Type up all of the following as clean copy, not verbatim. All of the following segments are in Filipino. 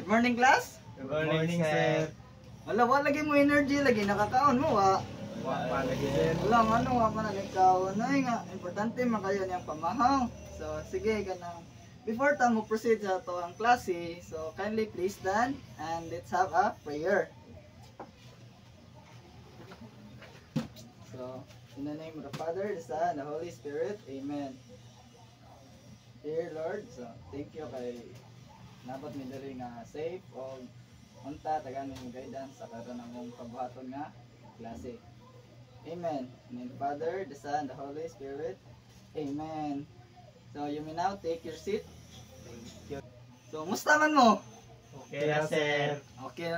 Good morning, class. Good morning, sir. Wala lagi mo energy lagi nakakaon mo wa. Wa lagi, sir. Wala ano wa man nagkaon nay nga importante man kayo niyang pamahaw. So sige kanang before ta mo proceed sa to ang klase, so kindly please stand and let's have a prayer. So in the name of the Father, the Son, and the Holy Spirit, Amen. Dear Lord, so thank you kay nabot mi diri nga safe o unta tagaan mo guidance sa karon among pabuhaton nga klase. Amen. In the name of the Father, the Son, and the Holy Spirit, Amen. So you may now take your seat. Thank you. So musta man mo? Okay ra, sir. Okay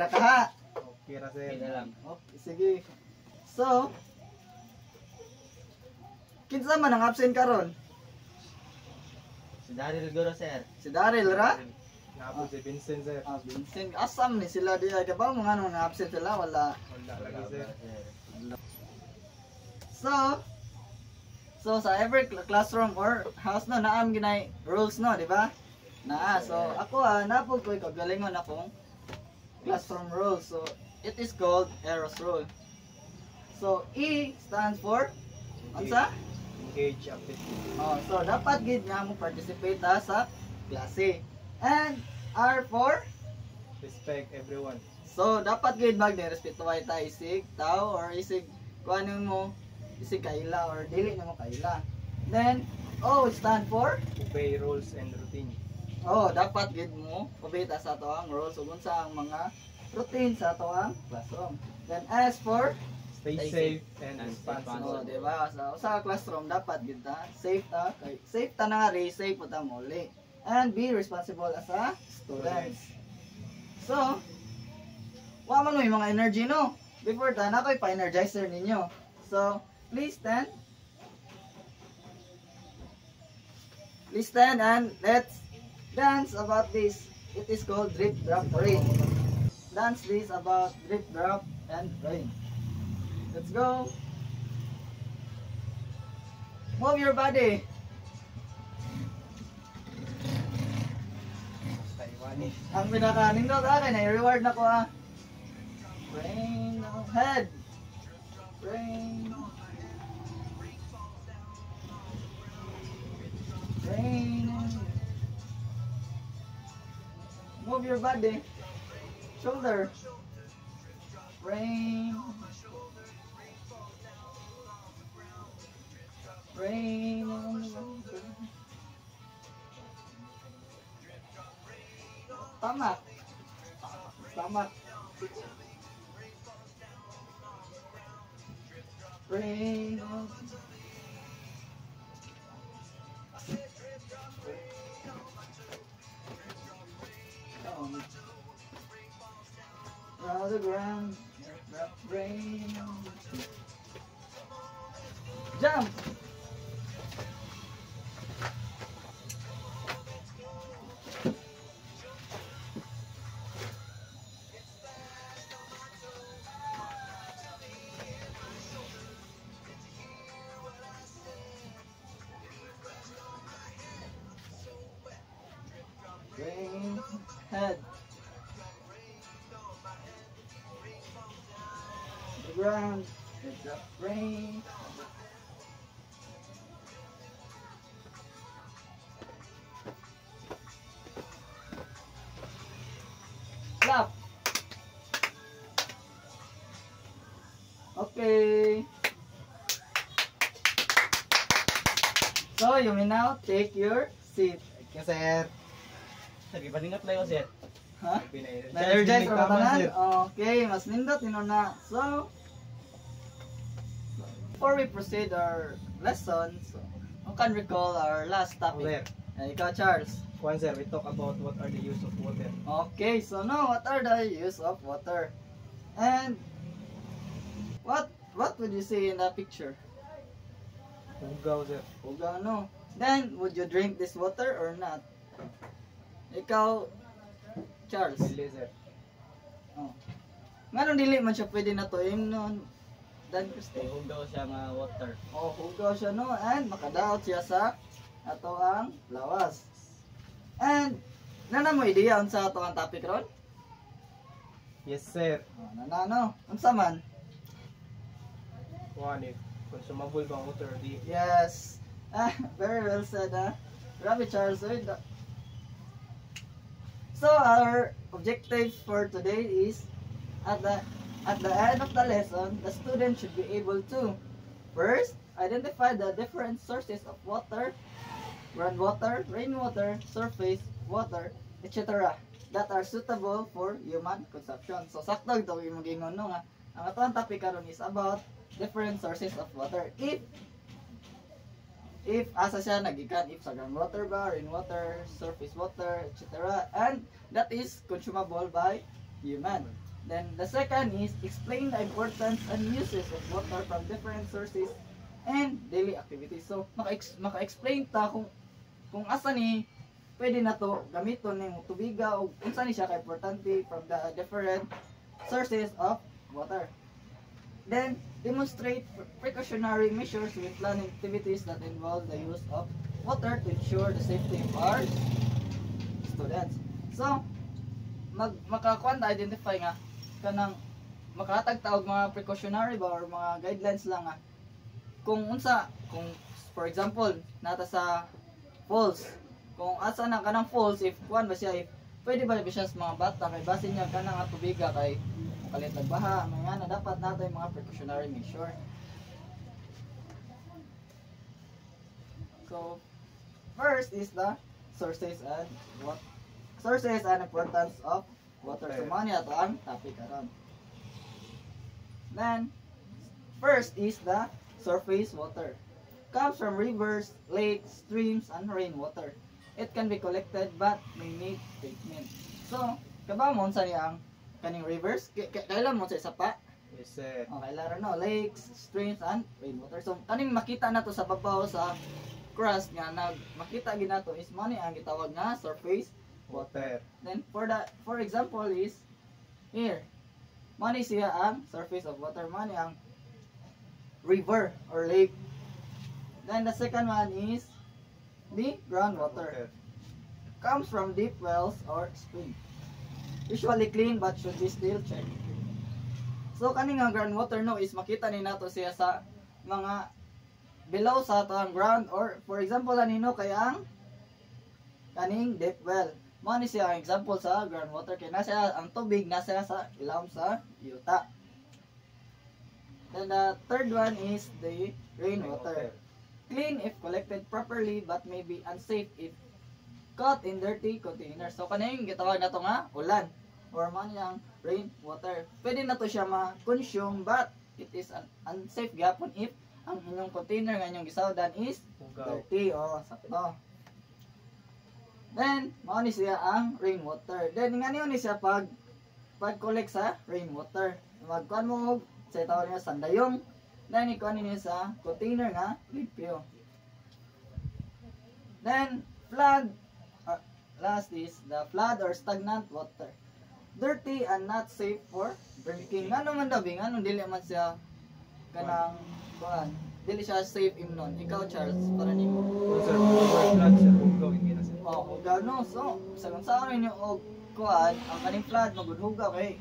ra ka ha? Okay ra, sir. Okay, sige. So kinsa man ang absent karon? Si Daryl Goro, sir. Si Daryl ra? Naabot si Vincent, sir. Vincent, asam ni sila diya. Diba mga ano nga absent sila? Wala. Wala lagi, sir. So sa every classroom or house no, naam ginay rules no, di ba? Naa. So ako napog ko kagalingon akong classroom rules. So it is called Eros rule. So E stands for unsa? Engage actively. Oh, so dapat gid nga mo participate sa klase. And R for Respect everyone. so dapat gid magrespetuhay ta isig tao or isig kuanon mo isig kaila or dili nimo kaila. Then O stand for Obey rules and routine. oh dapat gid mo obey ta sa ato ang rules ug unsa ang mga routine sa ato ang classroom. Then S for Stay safe and responsible. oh, di ba? So, sa classroom dapat gid ta safe ta kay safe ta na nga safe po ta muli. And be responsible as a students. So, wa man may mga energy no. Before ta na koy pa-energizer ninyo. So, please stand. Please stand and let's dance about this. It is called drip drop rain. Dance this about drip drop and rain. Let's go. Move your body. Taiwanese. Ang pinaka-nindot akin ay reward na ko Brain, head. Brain. Brain. Move your body. Shoulder. Brain. Brain. Stomach. Stomach. Brain. Round the ground. Brain. Jump. Brain, head, the ground, it's a brain. Clap. Okay. So you may now take your seat. Thank you, sir. Sige, paningat lang yun, sir. Ha? Pina-energize. Na-energize ka ba sir. Okay, mas nindot na. So, before we proceed our lesson, so, you can recall our last topic. Ikaw, Charles. One, sir, we talk about what are the use of water. Okay, so now what are the use of water? And what would you see in the picture? Hugaw, sir. Hugaw, no. Then, would you drink this water or not? Ikaw, Charles. Dili, sir. Oh. Ngano dili man siya pwede na to noon. Dan Christy. Hugaw siya nga water. Oh, hugaw siya no and makadaot siya sa ato ang lawas. And Nana mo ideya unsa ato ang topic ron? Yes, sir. Oh, nana unsa man? One, if consumable bang water or di? Yes. Very well said, Grabe, Charles. So, our objective for today is at the end of the lesson, the student should be able to first identify the different sources of water, groundwater, rainwater, surface water, etc. that are suitable for human consumption. So, sakto ito yung mag-ingon no nga. Ang atong topic karon is about different sources of water. If asa siya nagikan, if sa groundwater ba, rainwater, surface water, etc. And that is consumable by human. Then the second is explain the importance and uses of water from different sources and daily activities. So maka-explain ta kung asa ni pwede na to gamiton ning tubiga o unsa ni siya ka importante from the different sources of water. Then, demonstrate precautionary measures with planning activities that involve the use of water to ensure the safety of our students. So, makakuan ta identify nga kanang makahatag ta og mga precautionary ba or mga guidelines lang nga kung unsa, kung for example nata sa falls, kung asa na kanang falls, if kuan ba siya, if pwede ba siya sa mga bata kay basin niya kanang nga tubiga kay kalit nagbaha, mga na dapat natin mga precautionary measure. So, first is the sources and importance of water. So, mo niya ito ang topic karon. Then, first is the surface water. Comes from rivers, lakes, streams, and rainwater. It can be collected but may need treatment. So, kabamon sa niyang kaning rivers, kailan mo sa isa pa? Yes, sir. Okay, laro no, lakes, streams, and rainwater. So, kaning makita na to sa babaw sa crust nga makita ginato is money ang gitawag nga surface water. Then for example is here. Money siya ang surface of water, money ang river or lake. Then the second one is the groundwater. Comes from deep wells or spring. Usually clean but should be still checked. So kaning nga groundwater no is makita ni nato siya sa mga below sa atong ground, or for example anino kay ang kaning deep well. Mao ni siya ang example sa groundwater kay nasa ang tubig nasa sa ilawom sa yuta. Then the third one is the rainwater. Clean if collected properly but may be unsafe if caught in dirty containers. So kaning gitawag nato nga ulan or man yang rainwater. Pwede na to siya ma-consume but it is unsafe gyapon if ang inyong container nga inyong gisawdan is dirty o sakto. Then mao ni siya ang rainwater. Then nga niyo ni siya pag collect sa rainwater. Magkuan mo sa tawag niya sandayong. Then ikuan niyo sa container nga limpyo. Then flood. Last is the flood or stagnant water. Dirty and not safe for drinking. Ano man dabi, ano dili man siya kanang kuan. Dili siya safe imnon. Ikaw Charles, para nimo. Sir, flood sir, hugaw hindi na sir. Oh, hugaw no. So, sa ninyo og kuan, ang kaning flood magudhugaw kay.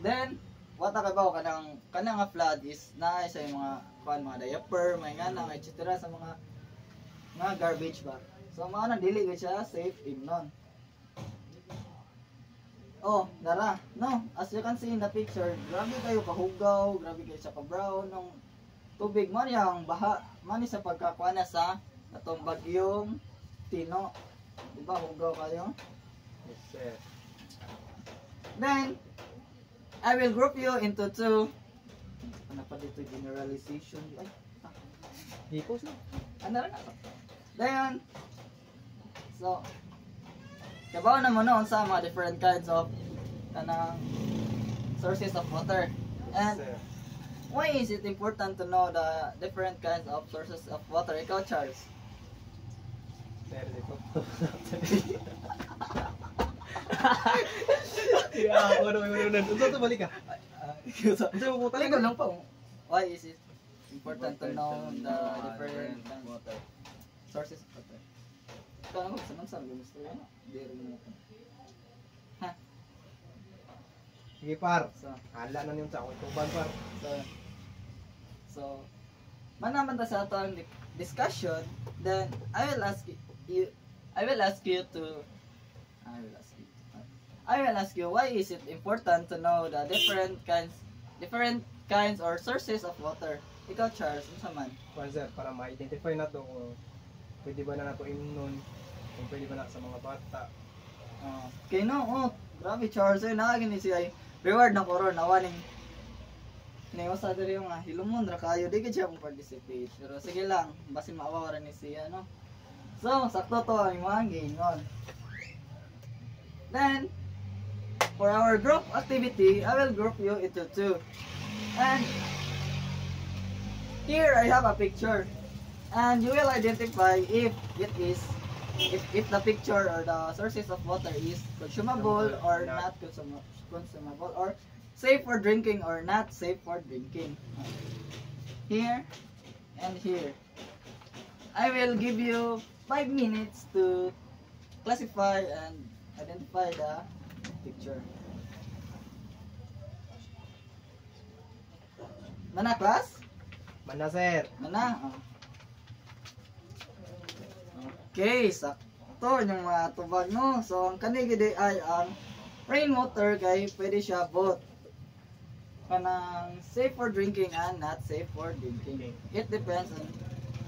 Then, wata ka ba kanang nga flood is na sa mga kuan, mga diaper, mga ngana, etc. sa mga garbage ba. So, mao nang dili gid siya safe imnon. Oh, dara. No, as you can see in the picture, grabe kayo kahugaw, grabe kayo siya ka-brown ng tubig. Man yang baha, man sa pagkakuha na sa atong bagyong Tino. Diba, hugaw kayo? Yes, sir. Then, I will group you into two. Ano pa dito, generalization. Ay, Di po sir. ano rin ako? Then, so, kabaw na mo noon sa mga different kinds of kanang sources of water. And Sir. why is it important to know the different kinds of sources of water? Ikaw, Charles. Sir, di po. Yeah, ano. Unsa to balik ka? Unsa mo puta? Ikaw lang pa. Why is it important to know the different water. sources of water? Ikaw na magsanang gusto yun. Hindi rin mo. Ha? Sige par. So, Hala na yung sa akong tuban par. so, manaman ta sa atong discussion, then I will ask you why is it important to know the different kinds or sources of water. Ikaw Charles, unsa man? Kwan sir, para ma-identify na to kung pwede ba na nato imnon, kung pwede ba na sa mga bata. Okay no, grabe Charles, nakagini siya reward na koron nawaning sa diri yung hilumon ra kayo di gid siya kung participate. Pero sige lang, basin maawa ra ni siya no. So, sakto to ang imong gingon. Then for our group activity, I will group you into two. And here I have a picture. And you will identify if the picture or the sources of water is consumable or not consumable, or safe for drinking or not safe for drinking. Here and here. I will give you 5 minutes to classify and identify the picture. Mana class? Mana sir. Mana? Okay, sakto yung mga tubag no. So ang kanigi ay ang rainwater kay pwede siya both kanang safe for drinking and not safe for drinking. It depends on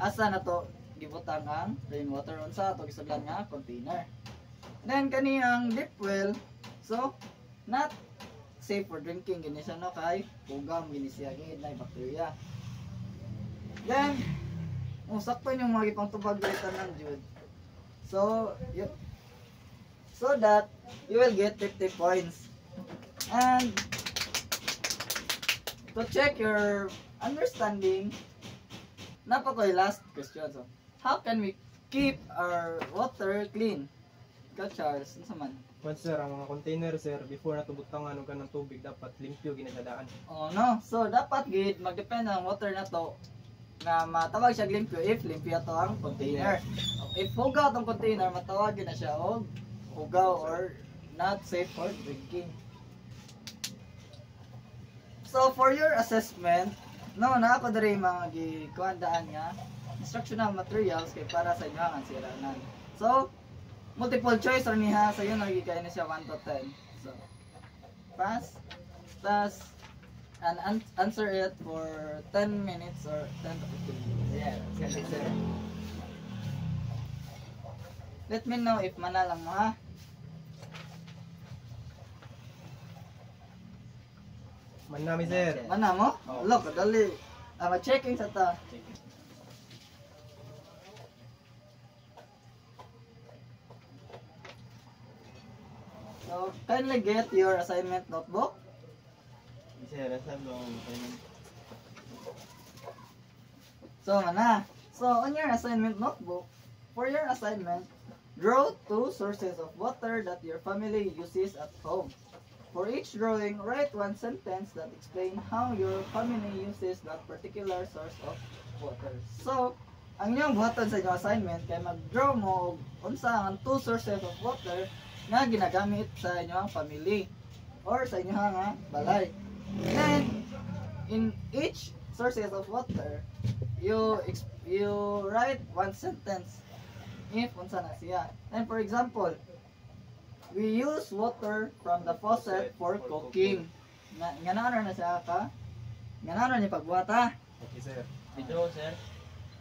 asa na to gibutang ang rainwater unsa to gisudlan nga container. Then kaniyang deep well, so not safe for drinking gini siya no kay ugam gini siya gid na bacteria. Then sakto yung mga ipang tubag dito ng Jude. So that you will get 50 points. And to check your understanding, napakoy last question. So, how can we keep our water clean? Ikaw Charles, ano man? Kwan sir, ang mga container sir, before na tubutangan og kanang tubig dapat limpyo ginadaan. Oh no, so dapat gid magdepende ang water na to na matawag siya limpyo if limpyo to ang container. If hugaw tong container, matawag na siya og hugaw or not safe for drinking. So for your assessment, no na ako diri mga gikuandaan nga instructional materials kay para sa inyo ang siranan. So multiple choice ra niha sa iyo nagigay na siya 1 to 10. So pass, and answer it for 10 minutes or 10 to 15 minutes. Yeah, sige sir. Let me know if mana lang mo ha. Manami sir. Mana mo? Oh. Look, dali. Ma-checking sa ta. So, kindly get your assignment notebook. So, mana. So, on your assignment notebook, for your assignment, draw 2 sources of water that your family uses at home. For each drawing, write 1 sentence that explain how your family uses that particular source of water. So, ang inyong buhaton sa inyong assignment kay mag-draw mo unsa ang 2 sources of water nga ginagamit sa inyong family or sa inyong balay. Then, in each sources of water, you write 1 sentence if unsa na siya. And for example, we use water from the faucet for cooking. Nga na siya ka? Nga na niya pagbuhat. Okay sir. Video sir.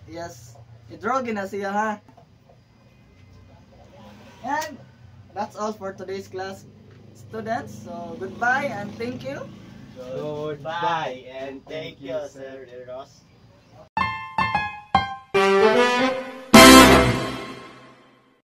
Yes. I-draw na siya ha. And that's all for today's class, students. So goodbye and thank you. Goodbye and thank you, Sir Eros.